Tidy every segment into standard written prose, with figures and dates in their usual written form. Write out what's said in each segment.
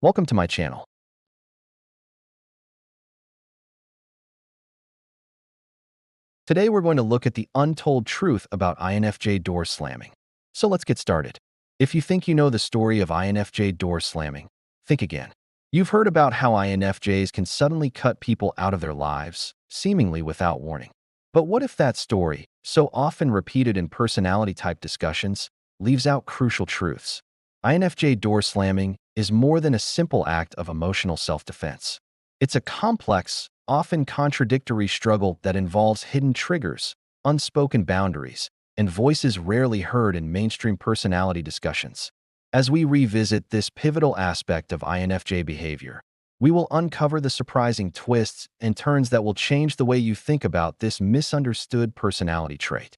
Welcome to my channel. Today we're going to look at the untold truth about INFJ door slamming. So let's get started. If you think you know the story of INFJ door slamming, think again. You've heard about how INFJs can suddenly cut people out of their lives, seemingly without warning. But what if that story, so often repeated in personality-type discussions, leaves out crucial truths? INFJ door slamming is more than a simple act of emotional self-defense. It's a complex, often contradictory struggle that involves hidden triggers, unspoken boundaries, and voices rarely heard in mainstream personality discussions. As we revisit this pivotal aspect of INFJ behavior, we will uncover the surprising twists and turns that will change the way you think about this misunderstood personality trait.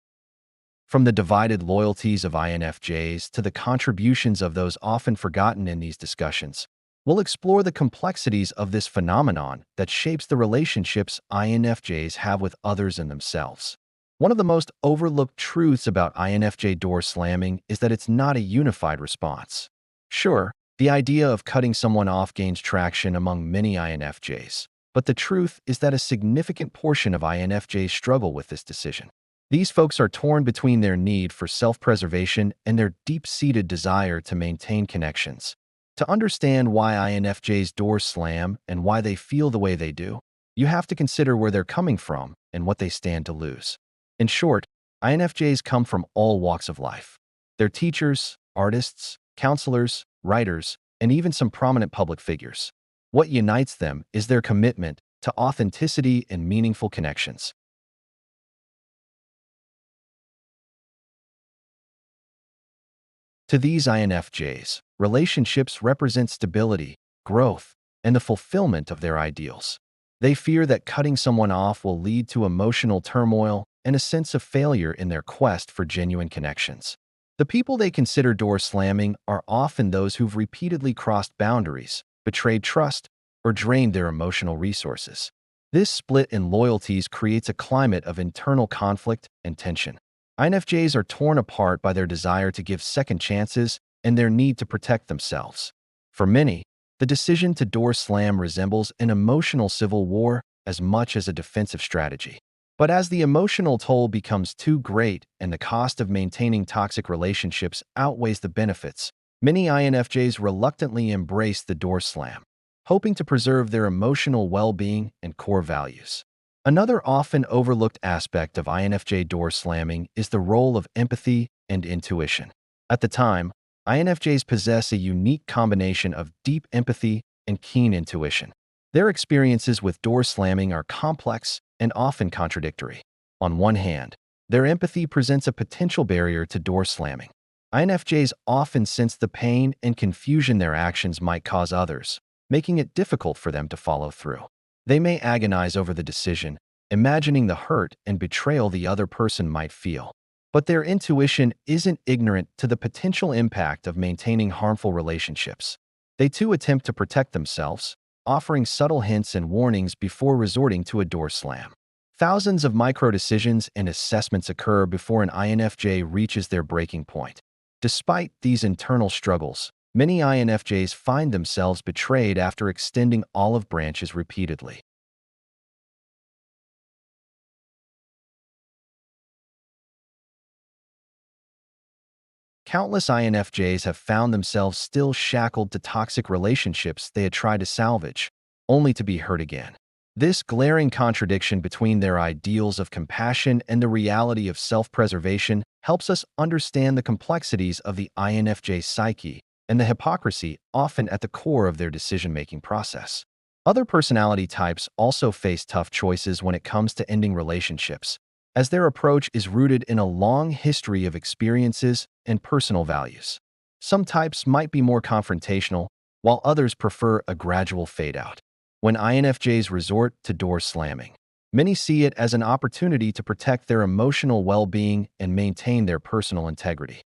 From the divided loyalties of INFJs to the contributions of those often forgotten in these discussions, we'll explore the complexities of this phenomenon that shapes the relationships INFJs have with others and themselves. One of the most overlooked truths about INFJ door slamming is that it's not a unified response. Sure, the idea of cutting someone off gains traction among many INFJs, but the truth is that a significant portion of INFJs struggle with this decision. These folks are torn between their need for self-preservation and their deep-seated desire to maintain connections. To understand why INFJs doors slam and why they feel the way they do, you have to consider where they're coming from and what they stand to lose. In short, INFJs come from all walks of life. They're teachers, artists, counselors, writers, and even some prominent public figures. What unites them is their commitment to authenticity and meaningful connections. To these INFJs, relationships represent stability, growth, and the fulfillment of their ideals. They fear that cutting someone off will lead to emotional turmoil and a sense of failure in their quest for genuine connections. The people they consider door slamming are often those who've repeatedly crossed boundaries, betrayed trust, or drained their emotional resources. This split in loyalties creates a climate of internal conflict and tension. INFJs are torn apart by their desire to give second chances and their need to protect themselves. For many, the decision to door slam resembles an emotional civil war as much as a defensive strategy. But as the emotional toll becomes too great and the cost of maintaining toxic relationships outweighs the benefits, many INFJs reluctantly embrace the door slam, hoping to preserve their emotional well-being and core values. Another often overlooked aspect of INFJ door slamming is the role of empathy and intuition. At the time, INFJs possess a unique combination of deep empathy and keen intuition. Their experiences with door slamming are complex and often contradictory. On one hand, their empathy presents a potential barrier to door slamming. INFJs often sense the pain and confusion their actions might cause others, making it difficult for them to follow through. They may agonize over the decision, imagining the hurt and betrayal the other person might feel. But their intuition isn't ignorant to the potential impact of maintaining harmful relationships. They too attempt to protect themselves, offering subtle hints and warnings before resorting to a door slam. Thousands of micro-decisions and assessments occur before an INFJ reaches their breaking point. Despite these internal struggles, many INFJs find themselves betrayed after extending olive branches repeatedly. Countless INFJs have found themselves still shackled to toxic relationships they had tried to salvage, only to be hurt again. This glaring contradiction between their ideals of compassion and the reality of self-preservation helps us understand the complexities of the INFJ psyche and the hypocrisy often at the core of their decision-making process. Other personality types also face tough choices when it comes to ending relationships, as their approach is rooted in a long history of experiences and personal values. Some types might be more confrontational, while others prefer a gradual fade-out. When INFJs resort to door slamming, many see it as an opportunity to protect their emotional well-being and maintain their personal integrity.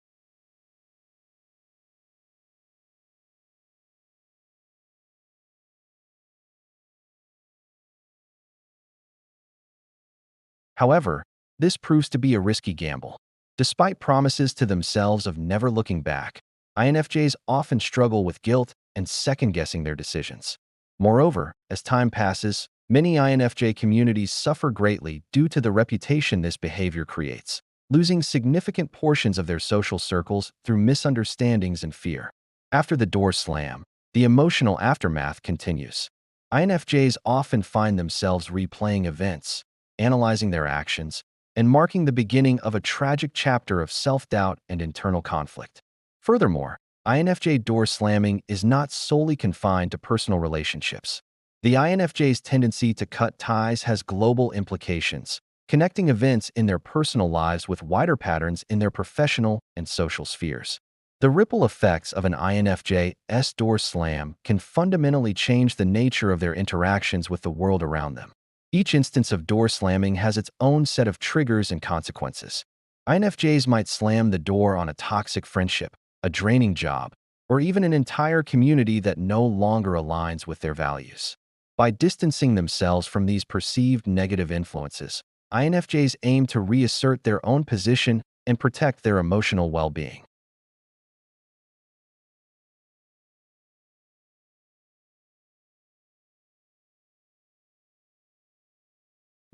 However, this proves to be a risky gamble. Despite promises to themselves of never looking back, INFJs often struggle with guilt and second-guessing their decisions. Moreover, as time passes, many INFJ communities suffer greatly due to the reputation this behavior creates, losing significant portions of their social circles through misunderstandings and fear. After the door slam, the emotional aftermath continues. INFJs often find themselves replaying events, analyzing their actions, and marking the beginning of a tragic chapter of self-doubt and internal conflict. Furthermore, INFJ door slamming is not solely confined to personal relationships. The INFJ's tendency to cut ties has global implications, connecting events in their personal lives with wider patterns in their professional and social spheres. The ripple effects of an INFJ's door slam can fundamentally change the nature of their interactions with the world around them. Each instance of door slamming has its own set of triggers and consequences. INFJs might slam the door on a toxic friendship, a draining job, or even an entire community that no longer aligns with their values. By distancing themselves from these perceived negative influences, INFJs aim to reassert their own position and protect their emotional well-being.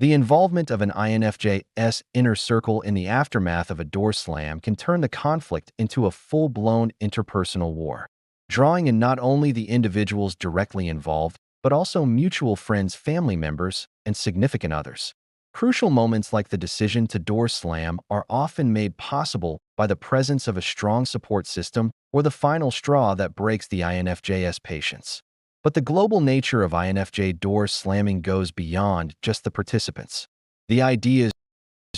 The involvement of an INFJ's inner circle in the aftermath of a door slam can turn the conflict into a full-blown interpersonal war, drawing in not only the individuals directly involved, but also mutual friends, family members, and significant others. Crucial moments like the decision to door slam are often made possible by the presence of a strong support system or the final straw that breaks the INFJ's patience. But the global nature of INFJ door slamming goes beyond just the participants. The ideas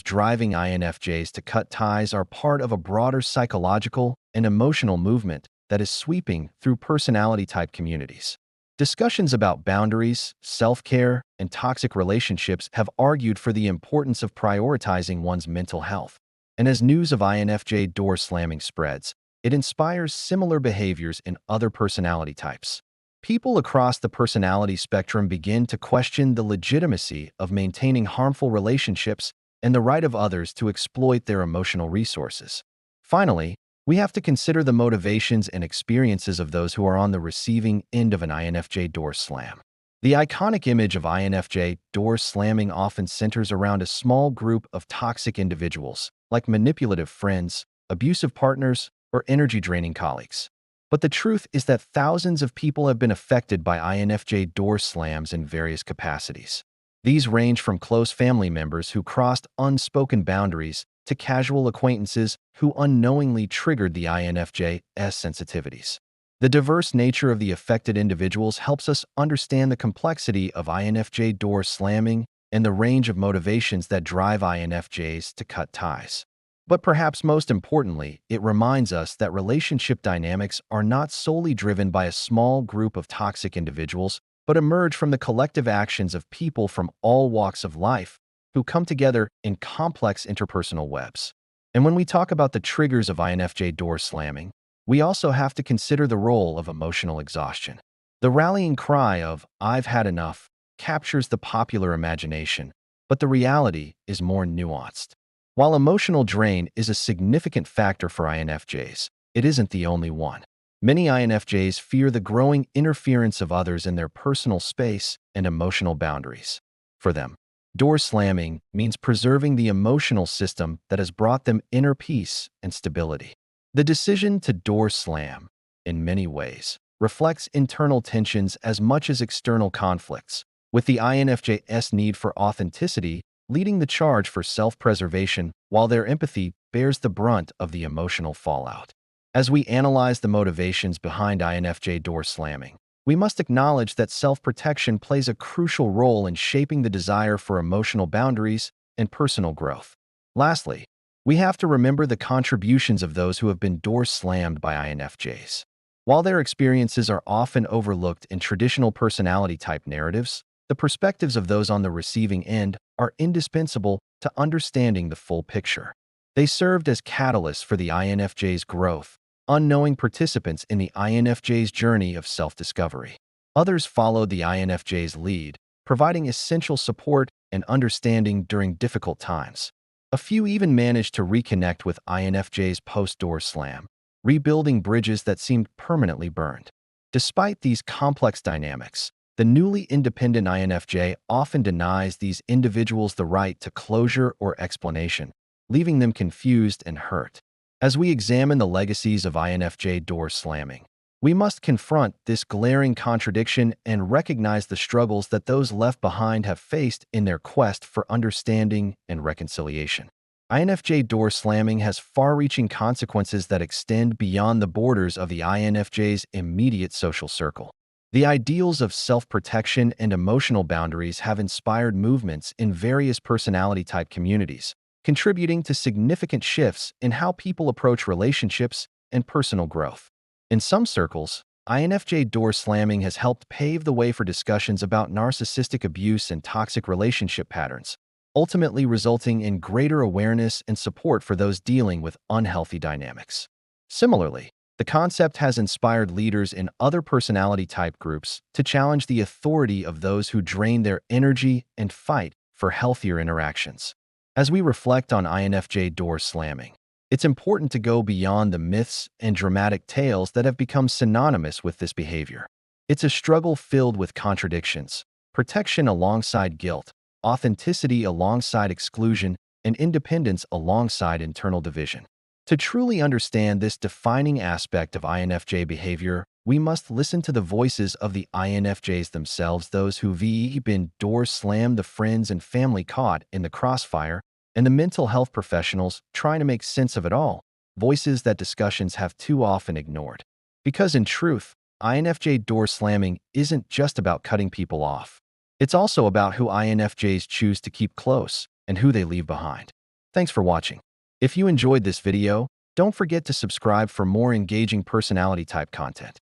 driving INFJs to cut ties are part of a broader psychological and emotional movement that is sweeping through personality-type communities. Discussions about boundaries, self-care, and toxic relationships have argued for the importance of prioritizing one's mental health. And as news of INFJ door slamming spreads, it inspires similar behaviors in other personality types. People across the personality spectrum begin to question the legitimacy of maintaining harmful relationships and the right of others to exploit their emotional resources. Finally, we have to consider the motivations and experiences of those who are on the receiving end of an INFJ door slam. The iconic image of INFJ door slamming often centers around a small group of toxic individuals, like manipulative friends, abusive partners, or energy-draining colleagues. But the truth is that thousands of people have been affected by INFJ door slams in various capacities. These range from close family members who crossed unspoken boundaries to casual acquaintances who unknowingly triggered the INFJ's sensitivities. The diverse nature of the affected individuals helps us understand the complexity of INFJ door slamming and the range of motivations that drive INFJs to cut ties. But perhaps most importantly, it reminds us that relationship dynamics are not solely driven by a small group of toxic individuals, but emerge from the collective actions of people from all walks of life who come together in complex interpersonal webs. And when we talk about the triggers of INFJ door slamming, we also have to consider the role of emotional exhaustion. The rallying cry of "I've had enough" captures the popular imagination, but the reality is more nuanced. While emotional drain is a significant factor for INFJs, it isn't the only one. Many INFJs fear the growing interference of others in their personal space and emotional boundaries. For them, door slamming means preserving the emotional system that has brought them inner peace and stability. The decision to door slam, in many ways, reflects internal tensions as much as external conflicts, with the INFJ's need for authenticity leading the charge for self-preservation, while their empathy bears the brunt of the emotional fallout. As we analyze the motivations behind INFJ door slamming, we must acknowledge that self-protection plays a crucial role in shaping the desire for emotional boundaries and personal growth. Lastly, we have to remember the contributions of those who have been door slammed by INFJs. While their experiences are often overlooked in traditional personality-type narratives, the perspectives of those on the receiving end are indispensable to understanding the full picture. They served as catalysts for the INFJ's growth, unknowing participants in the INFJ's journey of self-discovery. Others followed the INFJ's lead, providing essential support and understanding during difficult times. A few even managed to reconnect with INFJ's post-door slam, rebuilding bridges that seemed permanently burned. Despite these complex dynamics, the newly independent INFJ often denies these individuals the right to closure or explanation, leaving them confused and hurt. As we examine the legacies of INFJ door slamming, we must confront this glaring contradiction and recognize the struggles that those left behind have faced in their quest for understanding and reconciliation. INFJ door slamming has far-reaching consequences that extend beyond the borders of the INFJ's immediate social circle. The ideals of self-protection and emotional boundaries have inspired movements in various personality-type communities, contributing to significant shifts in how people approach relationships and personal growth. In some circles, INFJ door slamming has helped pave the way for discussions about narcissistic abuse and toxic relationship patterns, ultimately resulting in greater awareness and support for those dealing with unhealthy dynamics. Similarly, the concept has inspired leaders in other personality type groups to challenge the authority of those who drain their energy and fight for healthier interactions. As we reflect on INFJ door slamming, it's important to go beyond the myths and dramatic tales that have become synonymous with this behavior. It's a struggle filled with contradictions, protection alongside guilt, authenticity alongside exclusion, and independence alongside internal division. To truly understand this defining aspect of INFJ behavior, we must listen to the voices of the INFJs themselves, those who've been door slammed, the friends and family caught in the crossfire, and the mental health professionals trying to make sense of it all, voices that discussions have too often ignored. Because in truth, INFJ door slamming isn't just about cutting people off. It's also about who INFJs choose to keep close and who they leave behind. Thanks for watching. If you enjoyed this video, don't forget to subscribe for more engaging personality type content.